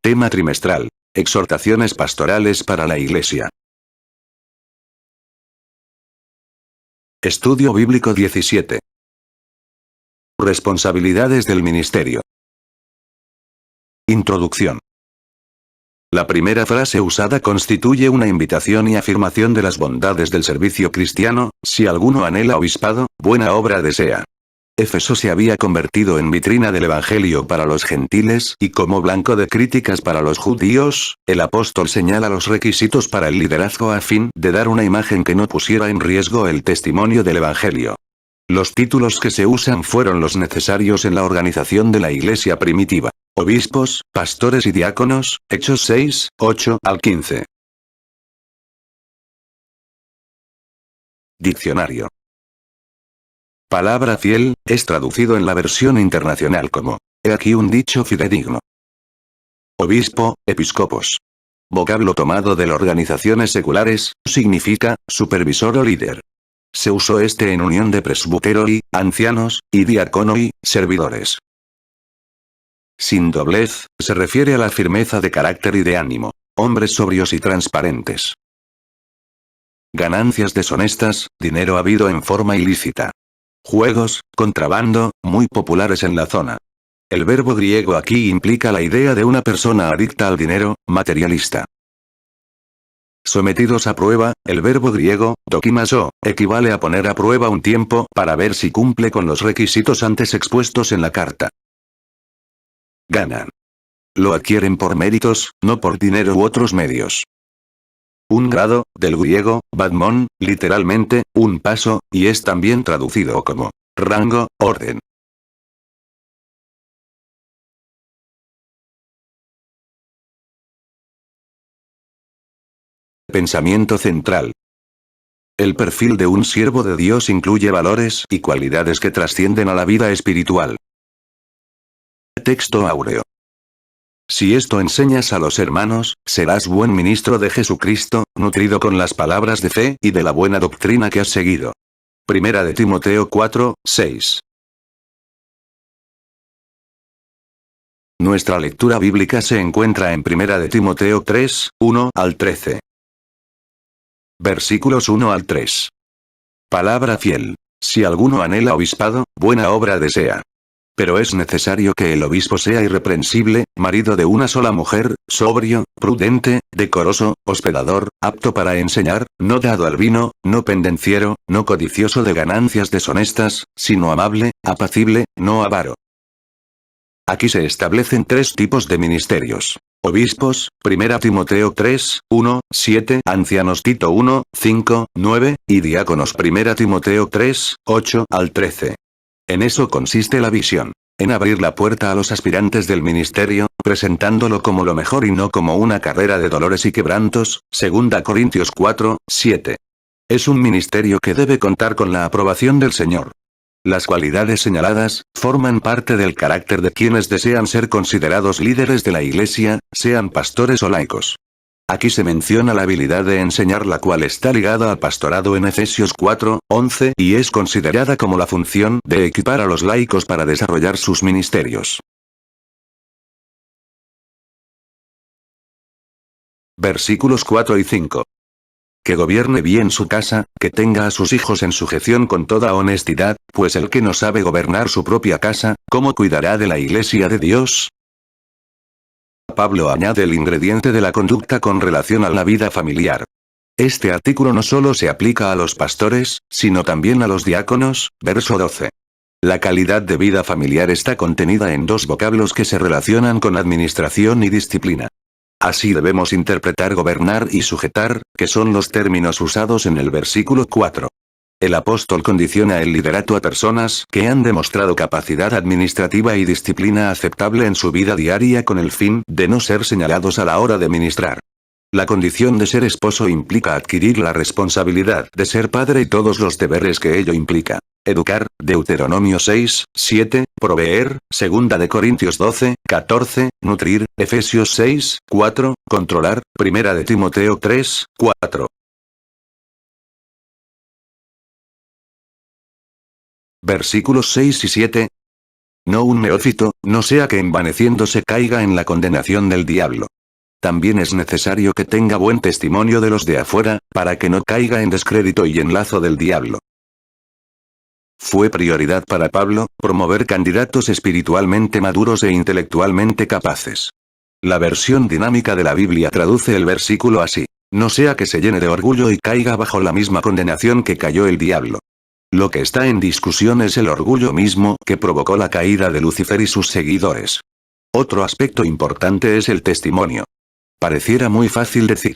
Tema trimestral. Exhortaciones pastorales para la Iglesia. Estudio Bíblico 17. Responsabilidades del ministerio. Introducción. La primera frase usada constituye una invitación y afirmación de las bondades del servicio cristiano: si alguno anhela obispado, buena obra desea. Éfeso se había convertido en vitrina del Evangelio para los gentiles y como blanco de críticas para los judíos. El apóstol señala los requisitos para el liderazgo a fin de dar una imagen que no pusiera en riesgo el testimonio del Evangelio. Los títulos que se usan fueron los necesarios en la organización de la iglesia primitiva: obispos, pastores y diáconos, Hechos 6, 8 al 15. Diccionario. Palabra fiel, es traducido en la versión internacional como: he aquí un dicho fidedigno. Obispo, episcopos. Vocablo tomado de las organizaciones seculares, significa supervisor o líder. Se usó en unión de presbuteroi, ancianos, y diaconoi, servidores. Sin doblez, se refiere a la firmeza de carácter y de ánimo. Hombres sobrios y transparentes. Ganancias deshonestas, dinero habido en forma ilícita. Juegos, contrabando, muy populares en la zona. El verbo griego aquí implica la idea de una persona adicta al dinero, materialista. Sometidos a prueba, el verbo griego, dokimazo, equivale a poner a prueba un tiempo para ver si cumple con los requisitos antes expuestos en la carta. Ganan. Lo adquieren por méritos, no por dinero u otros medios. Un grado, del griego, badmon, literalmente, un paso, y es también traducido como rango, orden. Pensamiento central. El perfil de un siervo de Dios incluye valores y cualidades que trascienden a la vida espiritual. Texto áureo. Si esto enseñas a los hermanos, serás buen ministro de Jesucristo, nutrido con las palabras de fe y de la buena doctrina que has seguido. Primera de Timoteo 4, 6. Nuestra lectura bíblica se encuentra en Primera de Timoteo 3, 1 al 13. Versículos 1 al 3. Palabra fiel. Si alguno anhela obispado, buena obra desea. Pero es necesario que el obispo sea irreprensible, marido de una sola mujer, sobrio, prudente, decoroso, hospedador, apto para enseñar, no dado al vino, no pendenciero, no codicioso de ganancias deshonestas, sino amable, apacible, no avaro. Aquí se establecen tres tipos de ministerios. Obispos, 1 Timoteo 3, 1, 7, ancianos Tito 1, 5, 9, y diáconos 1 Timoteo 3, 8 al 13. En eso consiste la visión. En abrir la puerta a los aspirantes del ministerio, presentándolo como lo mejor y no como una carrera de dolores y quebrantos, 2 Corintios 4, 7. Es un ministerio que debe contar con la aprobación del Señor. Las cualidades señaladas, forman parte del carácter de quienes desean ser considerados líderes de la iglesia, sean pastores o laicos. Aquí se menciona la habilidad de enseñar, la cual está ligada al pastorado en Efesios 4, 11 y es considerada como la función de equipar a los laicos para desarrollar sus ministerios. Versículos 4 y 5. Que gobierne bien su casa, que tenga a sus hijos en sujeción con toda honestidad, pues el que no sabe gobernar su propia casa, ¿cómo cuidará de la iglesia de Dios? Pablo añade el ingrediente de la conducta con relación a la vida familiar. Este artículo no solo se aplica a los pastores, sino también a los diáconos, verso 12. La calidad de vida familiar está contenida en dos vocablos que se relacionan con administración y disciplina. Así debemos interpretar gobernar y sujetar, que son los términos usados en el versículo 4. El apóstol condiciona el liderato a personas que han demostrado capacidad administrativa y disciplina aceptable en su vida diaria con el fin de no ser señalados a la hora de ministrar. La condición de ser esposo implica adquirir la responsabilidad de ser padre y todos los deberes que ello implica. Educar, Deuteronomio 6, 7, proveer, 2 de Corintios 12, 14, nutrir, Efesios 6, 4, controlar, 1 de Timoteo 3, 4. Versículos 6 y 7. no un neófito, no sea que envaneciéndose caiga en la condenación del diablo. También es necesario que tenga buen testimonio de los de afuera, para que no caiga en descrédito y en lazo del diablo. Fue prioridad para Pablo, promover candidatos espiritualmente maduros e intelectualmente capaces. La versión dinámica de la Biblia traduce el versículo así: no sea que se llene de orgullo y caiga bajo la misma condenación que cayó el diablo. Lo que está en discusión es el orgullo mismo que provocó la caída de Lucifer y sus seguidores. Otro aspecto importante es el testimonio. Pareciera muy fácil decir: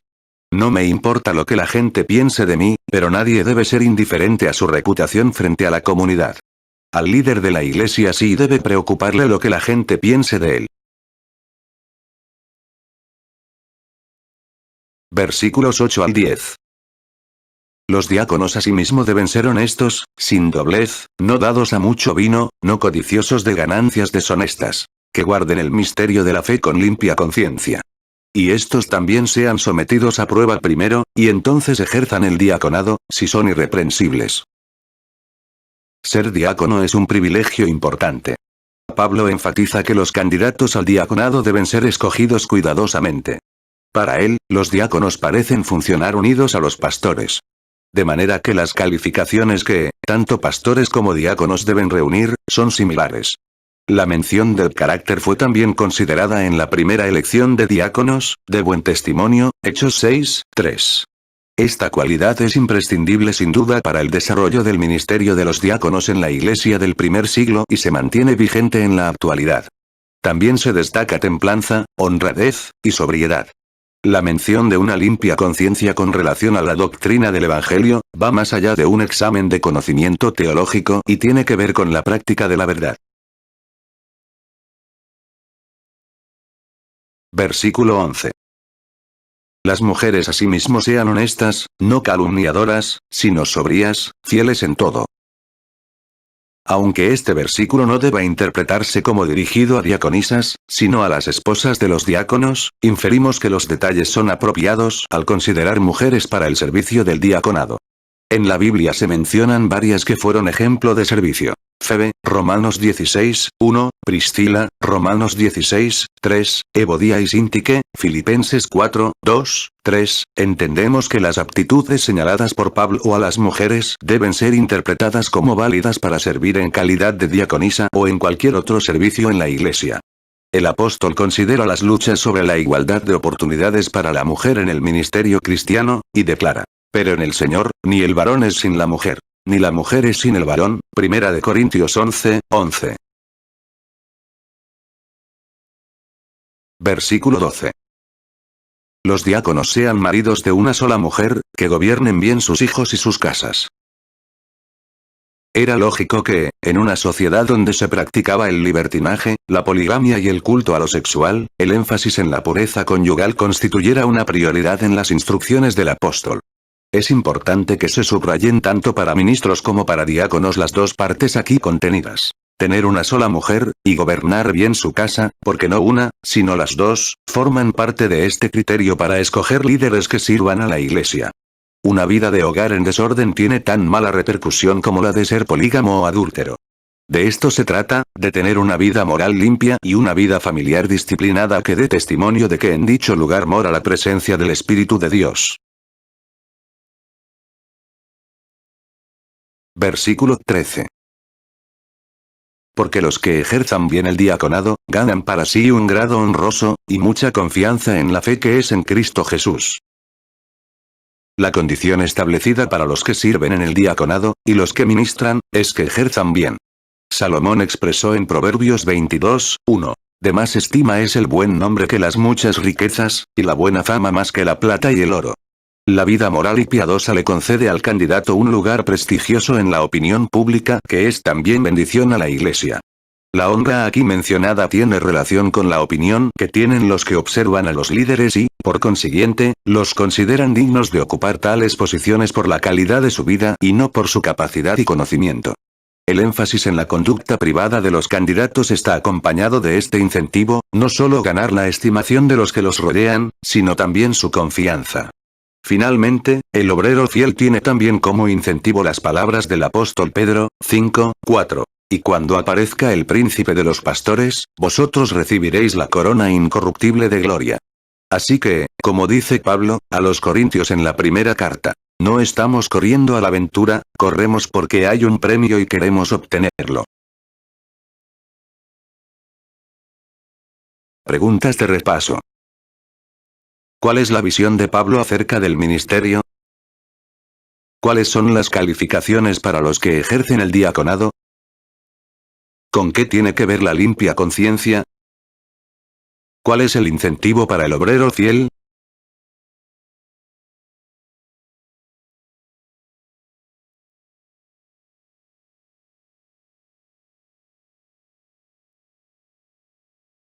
no me importa lo que la gente piense de mí, pero nadie debe ser indiferente a su reputación frente a la comunidad. Al líder de la iglesia sí debe preocuparle lo que la gente piense de él. Versículos 8 al 10. Los diáconos asimismo deben ser honestos, sin doblez, no dados a mucho vino, no codiciosos de ganancias deshonestas. Que guarden el misterio de la fe con limpia conciencia. Y estos también sean sometidos a prueba primero, y entonces ejerzan el diaconado, si son irreprensibles. Ser diácono es un privilegio importante. Pablo enfatiza que los candidatos al diaconado deben ser escogidos cuidadosamente. Para él, los diáconos parecen funcionar unidos a los pastores. De manera que las calificaciones que, tanto pastores como diáconos deben reunir, son similares. La mención del carácter fue también considerada en la primera elección de diáconos, de buen testimonio, Hechos 6, 3. Esta cualidad es imprescindible sin duda para el desarrollo del ministerio de los diáconos en la iglesia del primer siglo y se mantiene vigente en la actualidad. También se destaca templanza, honradez, y sobriedad. La mención de una limpia conciencia con relación a la doctrina del Evangelio, va más allá de un examen de conocimiento teológico y tiene que ver con la práctica de la verdad. Versículo 11. Las mujeres asimismo sean honestas, no calumniadoras, sino sobrias, fieles en todo. Aunque este versículo no deba interpretarse como dirigido a diaconisas, sino a las esposas de los diáconos, inferimos que los detalles son apropiados al considerar mujeres para el servicio del diaconado. En la Biblia se mencionan varias que fueron ejemplo de servicio. Febe, Romanos 16, 1, Priscila, Romanos 16, 3, Evodia y Síntique, Filipenses 4, 2, 3, entendemos que las aptitudes señaladas por Pablo a las mujeres deben ser interpretadas como válidas para servir en calidad de diaconisa o en cualquier otro servicio en la iglesia. El apóstol considera las luchas sobre la igualdad de oportunidades para la mujer en el ministerio cristiano, y declara: pero en el Señor, ni el varón es sin la mujer, ni la mujer es sin el varón, 1 Corintios 11, 11. Versículo 12. Los diáconos sean maridos de una sola mujer, que gobiernen bien sus hijos y sus casas. Era lógico que, en una sociedad donde se practicaba el libertinaje, la poligamia y el culto a lo sexual, el énfasis en la pureza conyugal constituyera una prioridad en las instrucciones del apóstol. Es importante que se subrayen tanto para ministros como para diáconos las dos partes aquí contenidas. Tener una sola mujer, y gobernar bien su casa, porque no una, sino las dos, forman parte de este criterio para escoger líderes que sirvan a la iglesia. Una vida de hogar en desorden tiene tan mala repercusión como la de ser polígamo o adúltero. De esto se trata, de tener una vida moral limpia y una vida familiar disciplinada que dé testimonio de que en dicho lugar mora la presencia del Espíritu de Dios. Versículo 13. Porque los que ejerzan bien el diaconado, ganan para sí un grado honroso, y mucha confianza en la fe que es en Cristo Jesús. La condición establecida para los que sirven en el diaconado, y los que ministran, es que ejerzan bien. Salomón expresó en Proverbios 22, 1. De más estima es el buen nombre que las muchas riquezas, y la buena fama más que la plata y el oro. La vida moral y piadosa le concede al candidato un lugar prestigioso en la opinión pública que es también bendición a la iglesia. La honra aquí mencionada tiene relación con la opinión que tienen los que observan a los líderes y, por consiguiente, los consideran dignos de ocupar tales posiciones por la calidad de su vida y no por su capacidad y conocimiento. El énfasis en la conducta privada de los candidatos está acompañado de este incentivo, no solo ganar la estimación de los que los rodean, sino también su confianza. Finalmente, el obrero fiel tiene también como incentivo las palabras del apóstol Pedro, 5, 4. Y cuando aparezca el príncipe de los pastores, vosotros recibiréis la corona incorruptible de gloria. Así que, como dice Pablo, a los Corintios en la primera carta, no estamos corriendo a la aventura, corremos porque hay un premio y queremos obtenerlo. Preguntas de repaso. ¿Cuál es la visión de Pablo acerca del ministerio? ¿Cuáles son las calificaciones para los que ejercen el diaconado? ¿Con qué tiene que ver la limpia conciencia? ¿Cuál es el incentivo para el obrero fiel?